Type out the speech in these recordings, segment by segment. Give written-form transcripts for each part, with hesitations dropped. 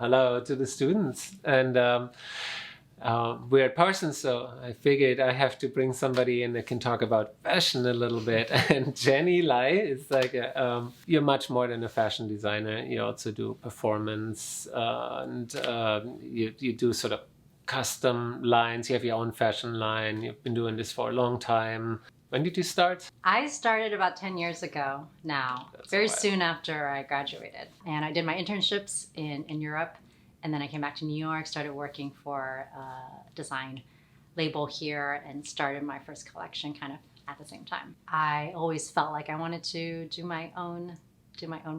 hello to the students. And we're at Parsons, so I figured I have to bring somebody in that can talk about fashion a little bit. And Jenny Lai is like, you're much more than a fashion designer. You also do performance, and you do sort of custom lines. You have your own fashion line. You've been doing this for a long time. When did you start? I started about 10 years ago now, very soon after I graduated. And I did my internships in Europe. And then I came back to New York, started working for a design label here, and started my first collection kind of at the same time. I always felt like I wanted to do my own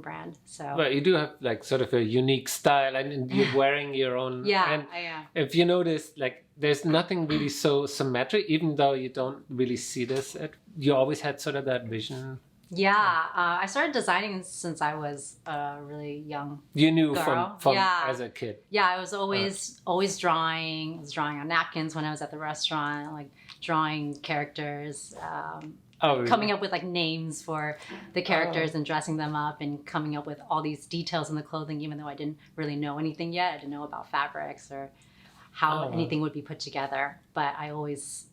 brand. So well, you do have like sort of a unique style, and you're wearing your own. Yeah, and I am. If you notice, like there's nothing really so symmetric, even though you don't really see this. You always had sort of that vision. Yeah, I started designing since I was a really young You knew girl. from as a kid. Yeah, I was always drawing. I was drawing on napkins when I was at the restaurant, like drawing characters, really? Coming up with like names for the characters and dressing them up, and coming up with all these details in the clothing, even though I didn't really know anything yet. I didn't know about fabrics or how anything would be put together. But I always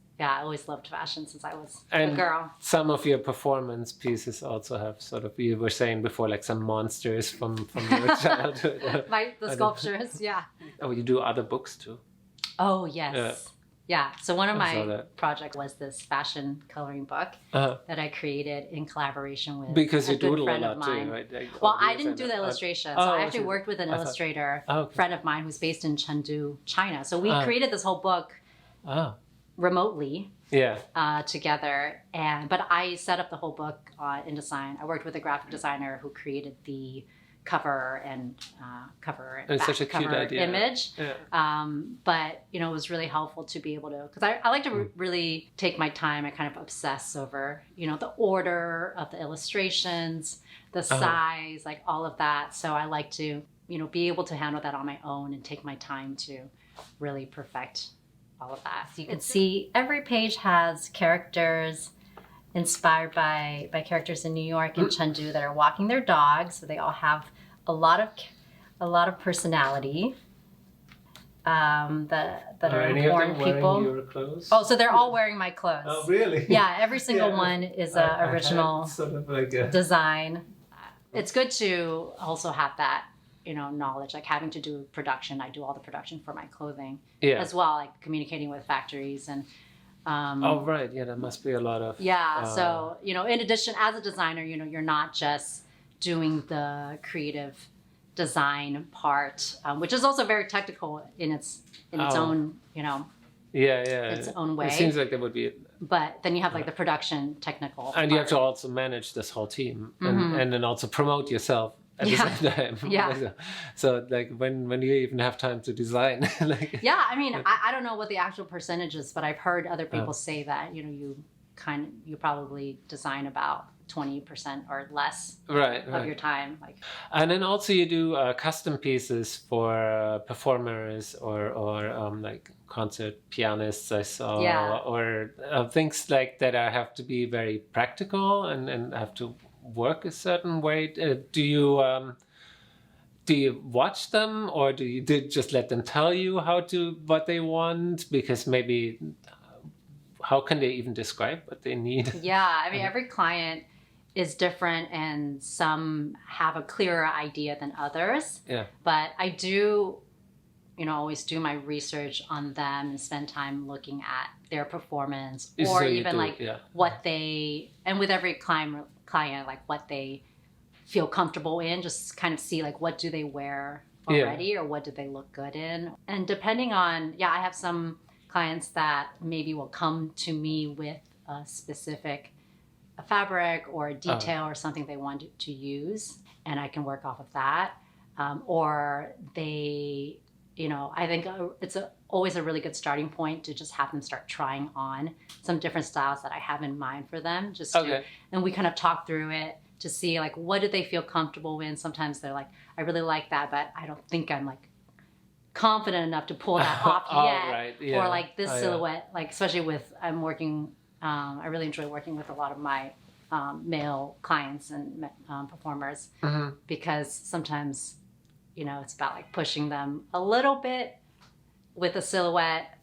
loved fashion since I was a girl. Some of your performance pieces also have sort of, you were saying before, like some monsters from your childhood. The sculptures, yeah. Oh, you do other books too? Oh, yes. Yeah. So one of my projects was this fashion coloring book that I created in collaboration with because a you good doodle friend a lot of mine. Too, right? Like, well, I didn't do the illustration. So I actually worked with an illustrator friend of mine who's based in Chengdu, China. So we created this whole book remotely together. But I set up the whole book in design. I worked with a graphic designer who created the cover and it's such a cute idea. Image. Yeah. But it was really helpful to be able to, because I like to really take my time. I kind of obsess over the order of the illustrations, the size, like all of that. So I like to be able to handle that on my own and take my time to really perfect all of that. So you can see every page has characters inspired by characters in New York and Chengdu that are walking their dogs. So they all have a lot of personality. That are important people. Your clothes? Oh, so they're all wearing my clothes. Oh, really? Yeah, every single one is an original sort of like design. It's good to also have that knowledge, like having to do production. I do all the production for my clothing as well, like communicating with factories and right. Yeah, that must be a lot of so in addition, as a designer, you're not just doing the creative design part, which is also very technical in its own its own way. It seems like there would be but then you have like the production technical and you have to also manage this whole team and then also promote yourself at the same time. Yeah. So like when do you even have time to design? I mean, I don't know what the actual percentage is, but I've heard other people say that, you probably design about 20% or less of your time. And then also you do custom pieces for performers or like concert pianists I saw, or things like that have to be very practical and have to work a certain way. Do you watch them, or do you just let them tell you what they want? Because maybe how can they even describe what they need? Yeah, I mean, every client is different, and some have a clearer idea than others. Yeah. But I do, always do my research on them and spend time looking at their performance, or what they, and with every client, like what they feel comfortable in, just kind of see like what do they wear already or what do they look good in. And depending on, I have some clients that maybe will come to me with a specific fabric or a detail or something they want to use, and I can work off of that. Or they, I think it's always a really good starting point to just have them start trying on some different styles that I have in mind for them. And we kind of talk through it to see like what do they feel comfortable in. Sometimes they're like, I really like that, but I don't think I'm like confident enough to pull that off yet. Right. Yeah. Or like this silhouette, like especially with I really enjoy working with a lot of my male clients and performers because sometimes it's about like pushing them a little bit with a silhouette,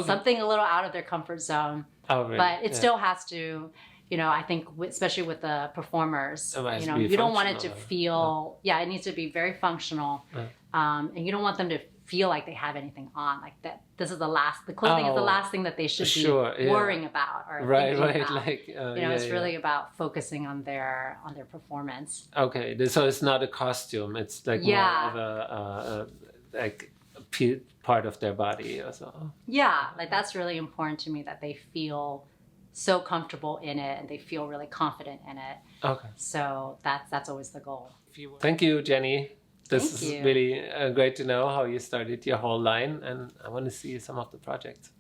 something a little out of their comfort zone. Oh, really? But it still has to, I think, especially with the performers, you don't want it to feel, it needs to be very functional. And you don't want them to feel like they have anything on, like that. The clothing is the last thing that they should be worrying about or thinking about. Like, it's really about focusing on their performance. Okay, so it's not a costume; it's like more of a part of their body or so. Yeah, like that's really important to me, that they feel so comfortable in it and they feel really confident in it. Okay. So that's always the goal. Thank you, Jenny. This is really great to know how you started your whole line, and I want to see some of the projects.